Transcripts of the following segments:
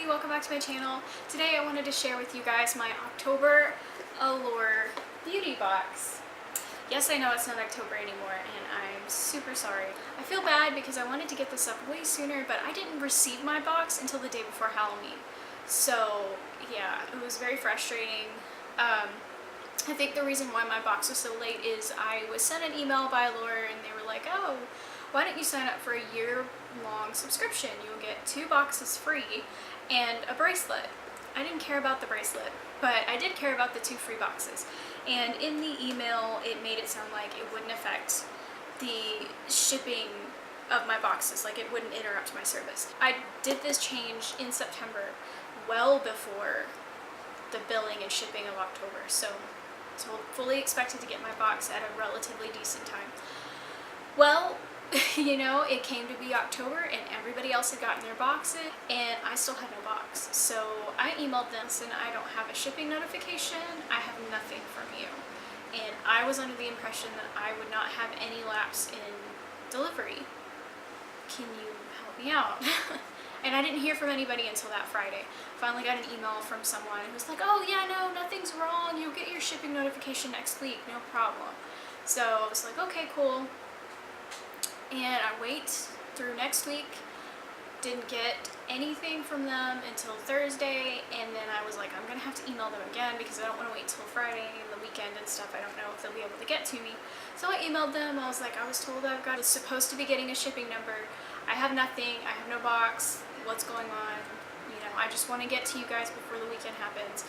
everybody, welcome back to my channel. Today I wanted to share with you guys my October Allure Beauty Box. Yes, I know it's not October anymore and I'm super sorry. I feel bad because I wanted to get this up way sooner, but I didn't receive my box until the day before Halloween. So yeah, it was very frustrating. I think the reason why my box was so late is I was sent an email by Allure and they were like, oh, why don't you sign up for a year-long subscription? You'll get 2 boxes free and a bracelet. I didn't care about the bracelet, but I did care about the 2 free boxes. And in the email, it made it sound like it wouldn't affect the shipping of my boxes, like it wouldn't interrupt my service. I did this change in September, well before the billing and shipping of October, so fully expected to get my box at a relatively decent time. Well, you know, it came to be October and everybody else had gotten their boxes and I still had no box. So I emailed them and I don't have a shipping notification, I have nothing from you. And I was under the impression that I would not have any lapse in delivery. Can you help me out? And I didn't hear from anybody until that Friday. Finally got an email from someone who was like, oh yeah, no, nothing's wrong, you'll get your shipping notification next week, no problem. So I was like, okay, cool. And I wait through next week, didn't get anything from them until Thursday, and then I was like, I'm gonna have to email them again because I don't want to wait till Friday and the weekend and stuff. I don't know if they'll be able to get to me. So I emailed them. I was like, I was told I was supposed to be getting a shipping number. I have nothing. I have no box. What's going on? You know, I just want to get to you guys before the weekend happens.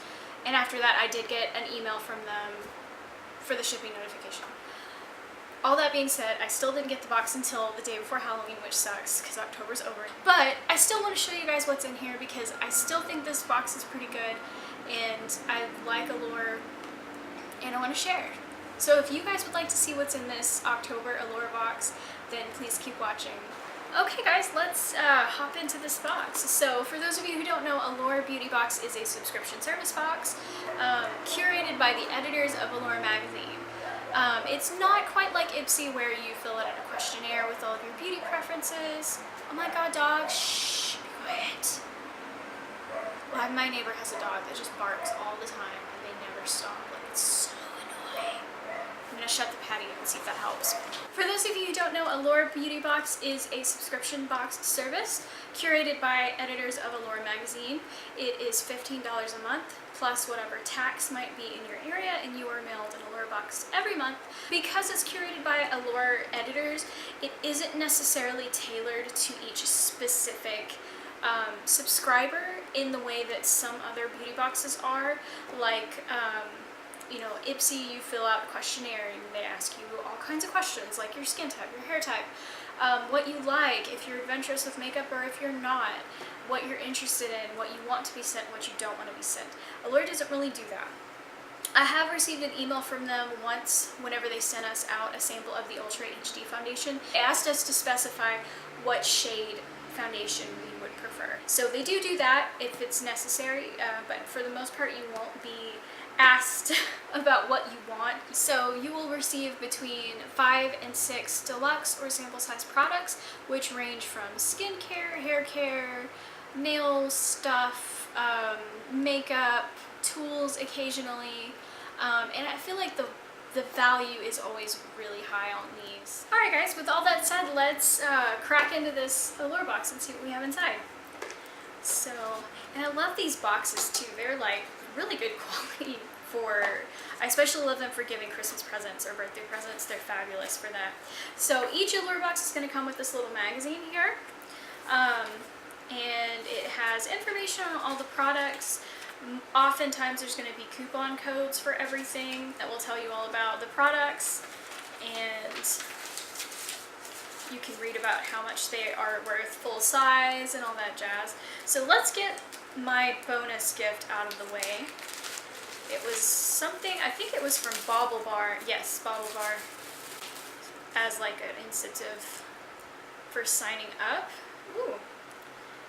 And after that, I did get an email from them for the shipping notification. All that being said, I still didn't get the box until the day before Halloween, which sucks because October's over. But I still want to show you guys what's in here because I still think this box is pretty good and I like Allure and I want to share. So if you guys would like to see what's in this October Allure box, then please keep watching. Okay guys, let's hop into this box. So for those of you who don't know, Allure Beauty Box is a subscription service box curated by the editors of Allure magazine. It's not quite like Ipsy where you fill out a questionnaire with all of your beauty preferences. Oh my god, dog, shh, be quiet. Well, my neighbor has a dog that just barks all the time and they never stop. Like, it's so annoying. I'm gonna shut the patio and see if that helps. For those of you who don't know, Allure Beauty Box is a subscription box service curated by editors of Allure magazine. It is $15 a month plus whatever tax might be in your area, and you are mailed an Allure box every month. Because it's curated by Allure editors, it isn't necessarily tailored to each specific subscriber in the way that some other beauty boxes are. Like, you know, Ipsy, you fill out a questionnaire and they ask you all kinds of questions like your skin type, your hair type, what you like, if you're adventurous with makeup or if you're not, what you're interested in, what you want to be sent, what you don't want to be sent. Allure doesn't really do that. I have received an email from them once whenever they sent us out a sample of the Ultra HD foundation. They asked us to specify what shade foundation we would prefer. So they do that if it's necessary, but for the most part you won't be asked about what you want. So you will receive between 5 and 6 deluxe or sample size products, which range from skincare, hair care, nail stuff, makeup, tools occasionally, and I feel like the value is always really high on these. Alright guys, with all that said, let's crack into this Allure box and see what we have inside. So, and I love these boxes too. They're like really good quality I especially love them for giving Christmas presents or birthday presents. They're fabulous for that. So each Allure box is going to come with this little magazine here. And it has information on all the products. Oftentimes there's going to be coupon codes for everything that will tell you all about the products. And you can read about how much they are worth full size and all that jazz. So let's get my bonus gift out of the way. It was something, I think it was from Bobble Bar. Yes, Bobble Bar, as like an incentive for signing up. Ooh.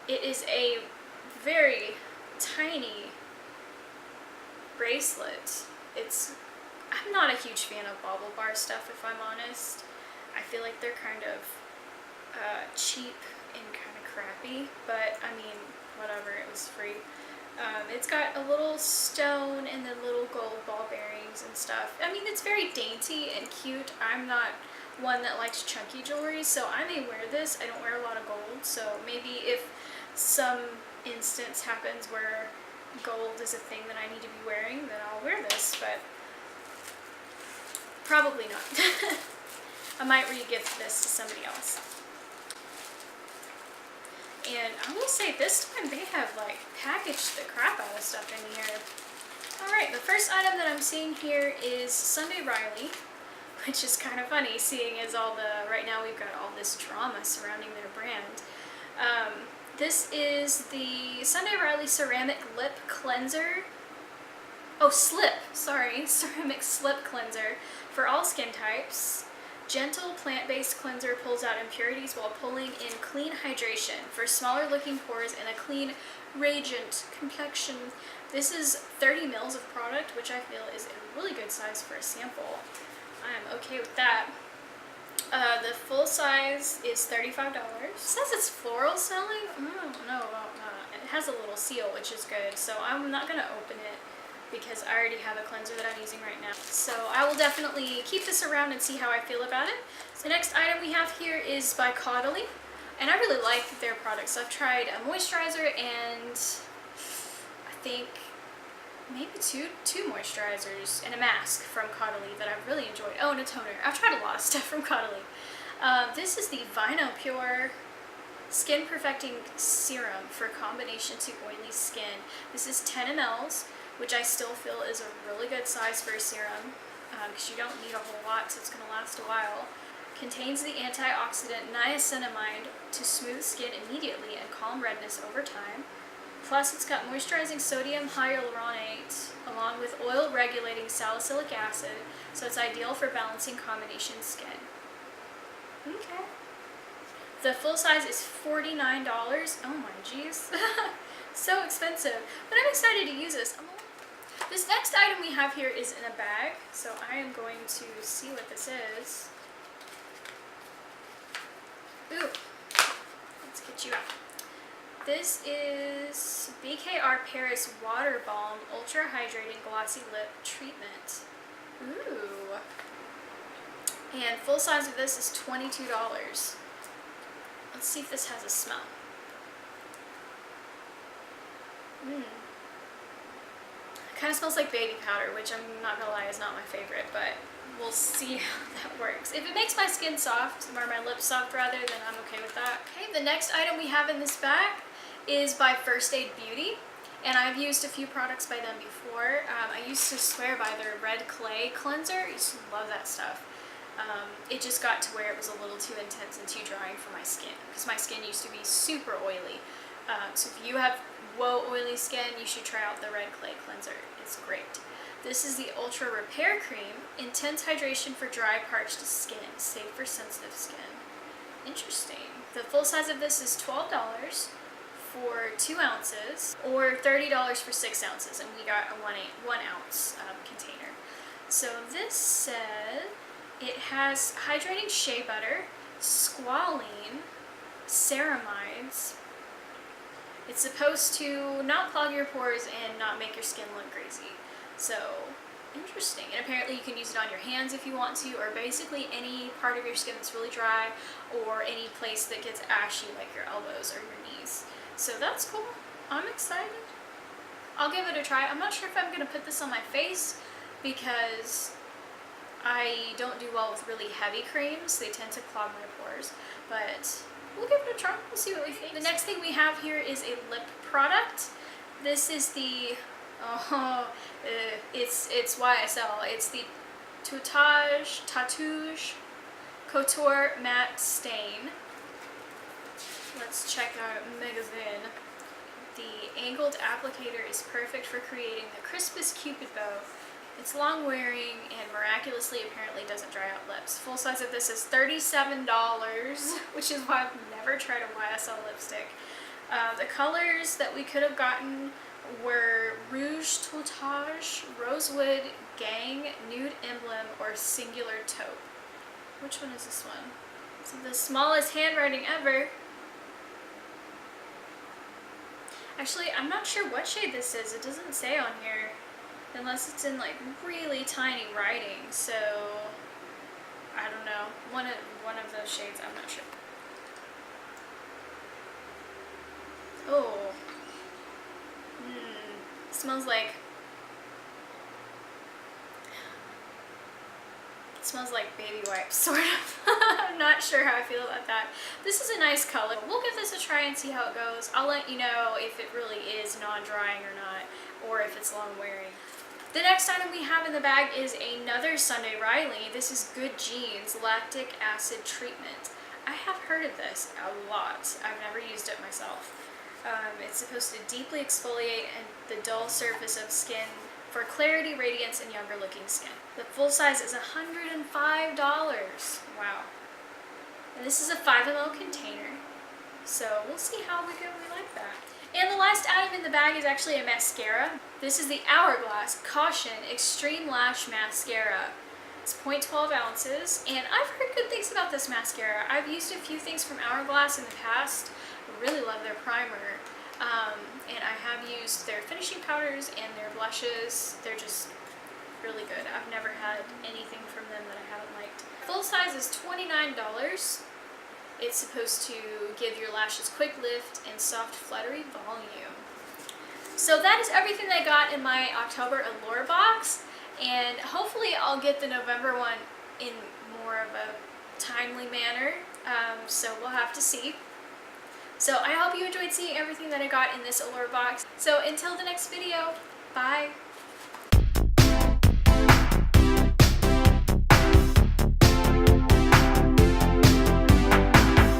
It is a very tiny bracelet. I'm not a huge fan of Bobble Bar stuff, if I'm honest. I feel like they're kind of cheap and kind of crappy, but I mean, whatever, it was free. It's got a little stone and then little gold ball bearings and stuff. I mean, it's very dainty and cute. I'm not one that likes chunky jewelry, so I may wear this. I don't wear a lot of gold, so maybe if some instance happens where gold is a thing that I need to be wearing, then I'll wear this, but probably not. I might re-gift this to somebody else. And I will say this time they have like packaged the crap out of stuff in here. Alright, the first item that I'm seeing here is Sunday Riley, which is kind of funny seeing as right now we've got all this drama surrounding their brand. This is the Sunday Riley Ceramic Lip Cleanser. Oh, Ceramic Slip Cleanser for all skin types. Gentle plant-based cleanser pulls out impurities while pulling in clean hydration for smaller looking pores and a clean, radiant complexion. This is 30 mils of product, which I feel is a really good size for a sample. I am okay with that. The full size is $35. It says it's floral selling. I don't know about that. It has a little seal, which is good, so I'm not going to open it because I already have a cleanser that I'm using right now. So I will definitely keep this around and see how I feel about it. So the next item we have here is by Caudalie, and I really like their products. I've tried a moisturizer and I think maybe two moisturizers and a mask from Caudalie that I've really enjoyed. Oh, and a toner. I've tried a lot of stuff from Caudalie. This is the Vino Pure Skin Perfecting Serum for combination to oily skin. This is 10 mLs, which I still feel is a really good size for a serum because you don't need a whole lot, so it's going to last a while. Contains the antioxidant niacinamide to smooth skin immediately and calm redness over time. Plus, it's got moisturizing sodium hyaluronate along with oil regulating salicylic acid, so it's ideal for balancing combination skin. Okay. The full size is $49. Oh my jeez. So expensive. But I'm excited to use this. This next item we have here is in a bag, so I am going to see what this is. Ooh. Let's get you out. This is BKR Paris Water Balm Ultra Hydrating Glossy Lip Treatment. Ooh. And full size of this is $22. Let's see if this has a smell. It kind of smells like baby powder, which I'm not gonna lie is not my favorite, but we'll see how that works. If it makes my skin soft, or my lips soft rather, then I'm okay with that. Okay, the next item we have in this bag is by First Aid Beauty, and I've used a few products by them before. I used to swear by their red clay cleanser. I used to love that stuff. It just got to where it was a little too intense and too drying for my skin, because my skin used to be super oily. So if you have oily skin, you should try out the red clay cleanser. It's great. This is the Ultra Repair Cream, intense hydration for dry, parched skin, safe for sensitive skin. Interesting. The full size of this is $12 for 2 ounces, or $30 for 6 ounces, and we got a 1 ounce container. So this said it has hydrating shea butter, squalene, ceramides. It's supposed to not clog your pores and not make your skin look greasy. So, interesting. And apparently you can use it on your hands if you want to, or basically any part of your skin that's really dry, or any place that gets ashy like your elbows or your knees. So that's cool. I'm excited. I'll give it a try. I'm not sure if I'm going to put this on my face because I don't do well with really heavy creams. They tend to clog my pores, but we'll give it a try. We'll see what we think. The next thing we have here is a lip product. This is the, it's YSL. It's the Tatouage Couture Matte Stain. Let's check out magazine. The angled applicator is perfect for creating the crispest cupid bow. It's long wearing and miraculously apparently doesn't dry out lips. Full size of this is $37, which is why I've never tried a YSL lipstick. The colors that we could have gotten were Rouge Toutage, Rosewood, Gang, Nude Emblem, or Singular Taupe. Which one is this one? So the smallest handwriting ever. Actually, I'm not sure what shade this is. It doesn't say on here, unless it's in like really tiny writing. So I don't know. One of those shades. I'm not sure. Oh. Smells like. It smells like baby wipes, sort of. I'm not sure how I feel about that. This is a nice color. We'll give this a try and see how it goes. I'll let you know if it really is non-drying or not, or if it's long wearing. The next item we have in the bag is another Sunday Riley. This is Good Genes Lactic Acid Treatment. I have heard of this a lot. I've never used it myself. It's supposed to deeply exfoliate the dull surface of skin for clarity, radiance, and younger looking skin. The full size is $105. Wow. And this is a 5 ml container. So we'll see how we like that. And the last item in the bag is actually a mascara. This is the Hourglass Caution Extreme Lash Mascara. It's 0.12 ounces, and I've heard good things about this mascara. I've used a few things from Hourglass in the past. I really love their primer. And I have used their finishing powders and their blushes. They're just really good. I've never had anything from them that I haven't liked. Full size is $29. It's supposed to give your lashes quick lift and soft fluttery volume. So that is everything that I got in my October Allure box, and hopefully I'll get the November one in more of a timely manner, so we'll have to see. So I hope you enjoyed seeing everything that I got in this Allure box. So until the next video, bye!